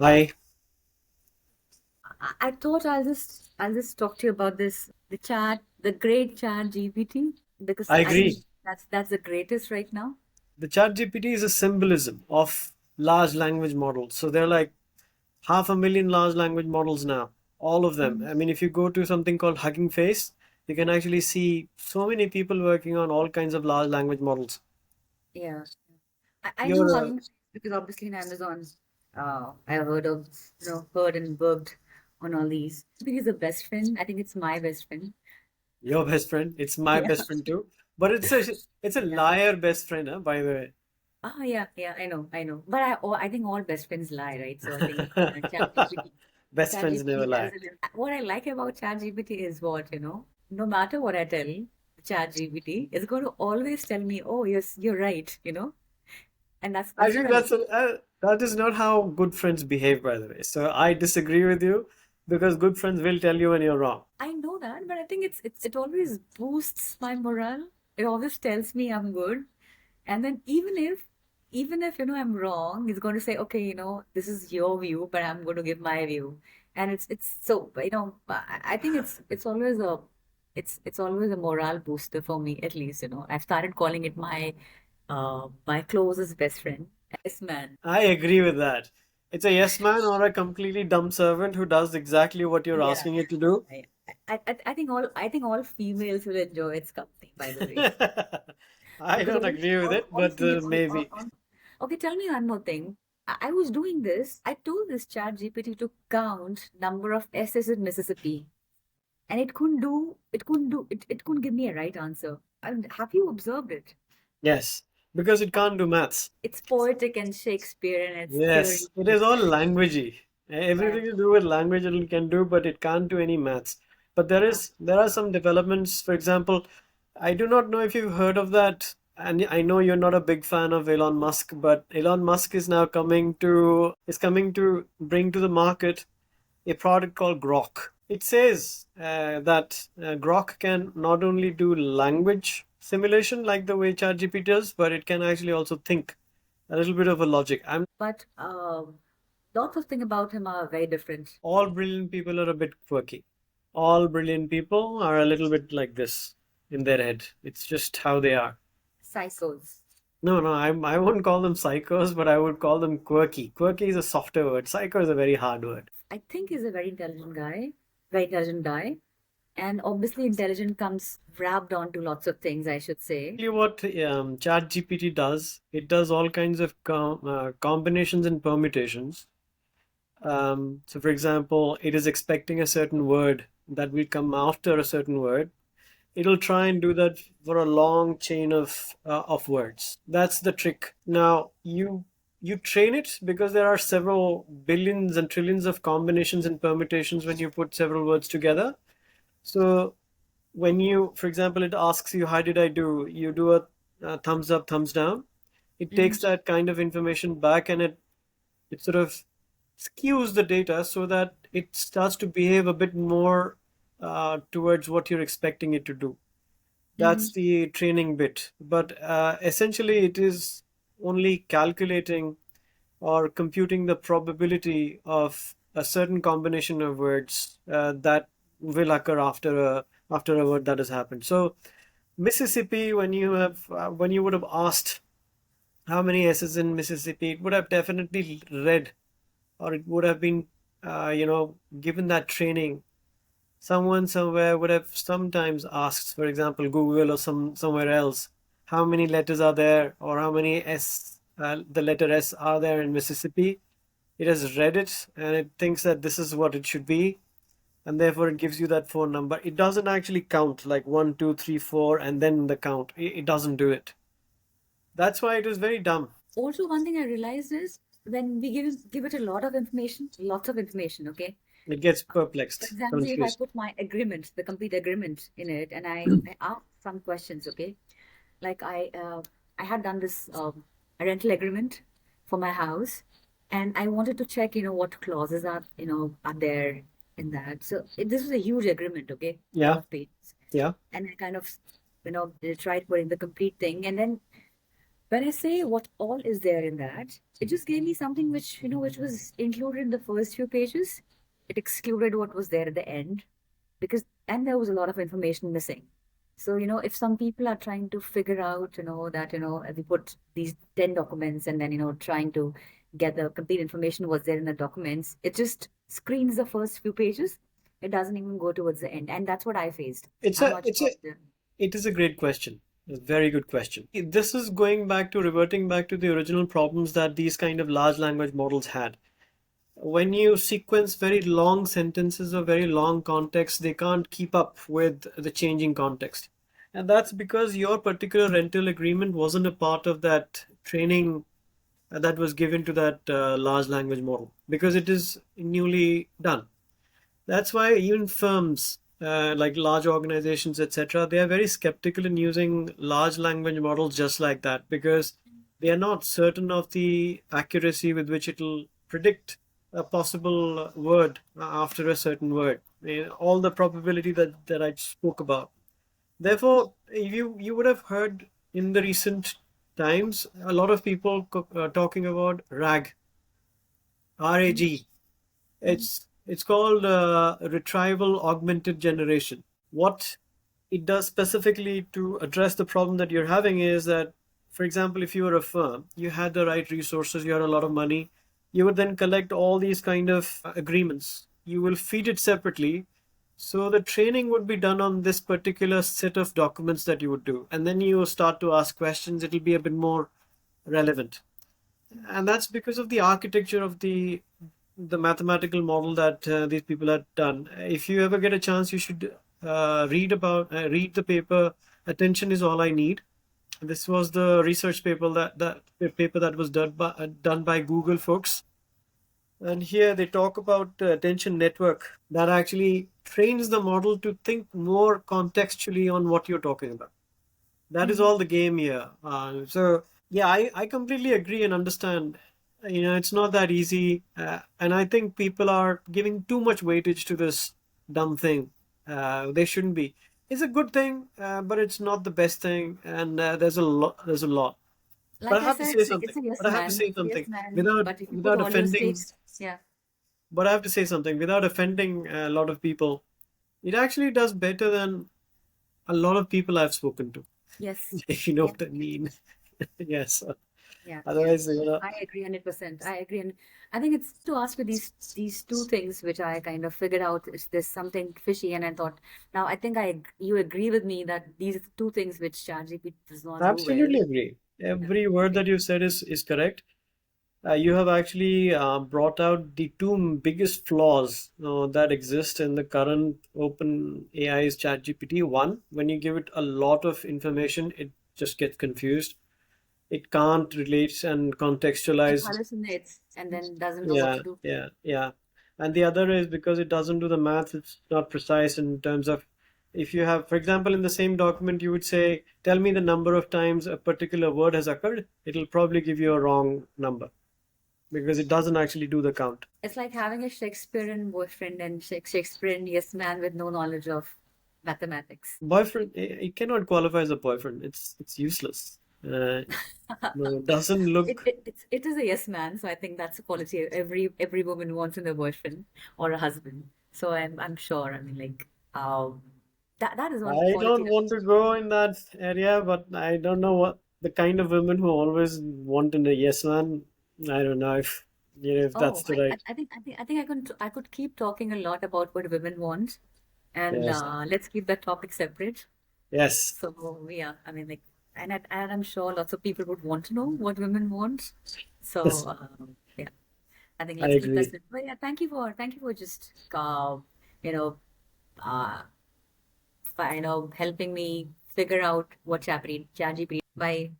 I I thought I'll just talk to you about this the great chat GPT, because I I think agree. that's the greatest right now. The ChatGPT is a symbolism of large language models. So there are like 500,000 large language models now. All of them. Mhm. I mean, if you go to something called Hugging Face, you can actually see so many people working on all kinds of large language models. Yeah. I know You're Hugging Face because obviously in Amazon, I heard and worked on all these. GPT is a best friend. I think it's my best friend. your best friend. It's my Yeah. best friend too. But it's a Yeah. liar best friend, huh, by the Oh yeah, yeah, I know. But I think all best friends lie, right? So I think way. ChatGPT, Best friends never ChatGPT lie. has it. What I like about ChatGPT is no matter what I tell ChatGPT, it's going to always tell me, "Oh, yes, you're right," and I that's what think I love. that is not how good friends behave, by the way. So I disagree with you because good friends will tell you when you're wrong. I know that, but I think it always boosts my morale. It always tells me I'm good. And then even if I'm wrong, he's going to say, okay, this is your view, but I'm going to give my view. And it's so, I think it's always a morale booster for me, at least. I've started calling it my closest best friend. Yes, man. I agree with that. It's a yes man or a completely dumb servant who does exactly what you're Yeah. asking it to do. I think all females will enjoy its company, by the way. I Because don't all, agree with all, it, all, but fe- maybe. all okay, tell me one more thing. I was doing this. I told this chat GPT to count number of S's in Mississippi, and it couldn't give me a right answer. And have you observed it? Yes, because it can't do maths. It's poetic and Shakespearean, and it's theory. Yes, it is all languagey. Yeah. Everything to do with language it can do, but it can't do any maths. But Yeah. there are some developments. For example, I do not know if you've heard of that, and I know you're not a big fan of Elon Musk, but Elon Musk is now coming to bring to the market a product called Grok. It says that Grok can not only do language simulation like the way ChatGPT does, but it can actually also think a little bit of a logic. But lots of things about him are very different. All brilliant people are a bit quirky. All brilliant people are a little bit like this in their head. It's just how they are. Psychos. No, no, I wouldn't call them psychos, but I would call them quirky. Quirky is a softer word. Psycho is a very hard word. I think he's a very intelligent guy. And obviously, intelligent comes wrapped onto lots of things, I should say. Basically, what ChatGPT does, it does all kinds of combinations and permutations. So, for example, it is expecting a certain word that will come after a certain word. It'll try and do that for a long chain of words. That's the trick. Now you train it because there are several billions and trillions of combinations and permutations when you put several words together. So when you, for example, it asks you, "How did I do?" You do a thumbs up, thumbs down. It Mhm. takes that kind of information back and it sort of skews the data so that it starts to behave a bit more towards what you're expecting it to do. That's Mhm. the training bit. But essentially, it is only calculating or computing the probability of a certain combination of words that will occur after a word that has happened. So Mississippi, when you would have asked how many S's in Mississippi, it would have definitely read, or it would have been given that training. Someone somewhere would have sometimes asked, for example, Google or somewhere else, how many letters are there, or how many the letter S are there in Mississippi. It has read it and it thinks that this is what it should be, and therefore it gives you that phone number. It doesn't actually count like one, two, three, four, and then the count. It doesn't do it. That's why it is very dumb. Also, one thing I realized is when we give it a lot of information, lots of information, okay? It gets For perplexed, example, if I confused. put my agreement, the complete agreement in it, and I ask some questions, okay? Like I had done this a rental agreement for my house, and I wanted to check, what clauses are there in that. So this was a huge agreement, okay? A lot Yeah, of pages. yeah. And I kind of, tried putting the complete thing, and then when I say what all is there in that, it just gave me something which, which was included in the first few pages. It excluded what was there at the end because, and there was a lot of information missing. So, if some people are trying to figure out, that, we put these 10 documents and then, trying to get the complete information what's there in the documents, it just screens the first few pages. It doesn't even go towards the end. And that's what I faced. It's I'm a, not it's sure. a, it is a great question. A very good question. This is going back to reverting back to the original problems that these kind of large language models had. When you sequence very long sentences or very long context, they can't keep up with the changing context. And that's because your particular rental agreement wasn't a part of that training that was given to that large language model because it is newly done. That's why even firms like large organizations, etc., they are very skeptical in using large language models just like that because they are not certain of the accuracy with which it'll predict a possible word after a certain word. All the probability that I spoke about. Therefore, you would have heard in the recent times a lot of people talking about RAG. It's called retrieval augmented generation. What it does specifically to address the problem that you're having is that, for example, if you were a firm, you had the right resources, you had a lot of money, you would then collect all these kind of agreements. You will feed it separately. So the training would be done on this particular set of documents that you would do. And then you start to ask questions, it'll be a bit more relevant. And that's because of the architecture of the mathematical model that these people had done. If you ever get a chance, you should read the paper. Attention is all I need. This was the research paper that was done by Google folks, and here they talk about the attention network that actually trains the model to think more contextually on what you're talking about. That is Mhm. all the game here. So yeah, I completely agree and understand. It's not that easy, and I think people are giving too much weightage to this dumb thing. They shouldn't be. It's a good thing, but it's not the best thing, and there's a lot. There's a lot. But Like I I have to said, say it's something. a yes But I have to man. say It's a yes something man. without But if you put without all your offending. stakes, yeah. But I have to say something without offending a lot of people. It actually does better than a lot of people I've spoken to. Yes. If you know Yeah. what I mean. Yes. Yeah. Yeah. Otherwise, I agree 100%. I agree. And I think it's to ask you these two things which I kind of figured out is there's something fishy and I thought now I think you agree with me that these two things which ChatGPT does not do well. absolutely agree. Yeah. Every word Okay. that you said is correct. You have actually brought out the two biggest flaws that exist in the current open AI's ChatGPT. One, when you give it a lot of information, it just gets confused. It can't relate and It contextualize. hallucinates and then doesn't know what Yeah, to do. yeah. And the other is because it doesn't do the math, it's not precise in terms of if you have, for example, in the same document, you would say, tell me the number of times a particular word has occurred. It'll probably give you a wrong number because it doesn't actually do the count. It's like having a Shakespearean boyfriend and Shakespearean yes man with no knowledge of mathematics. Boyfriend, it cannot qualify as a boyfriend. It's useless. No, it doesn't look. It is a yes man, so I think that's a quality every woman wants in a boyfriend or a husband. So I'm sure. I mean, like, that is one I quality. don't want to go in that area, but I don't know what the kind of women who always want in a yes man. I don't know if that's Oh, the right. I could keep talking a lot about what women want, and Yes. let's keep that topic separate. Yes. So yeah, I mean, like, and I'm sure lots of people would want to know what women want. So yeah. I think I let's keep that agree. simple. But yeah, thank you for just you know uh helping me figure out what ChatGPT. Bye.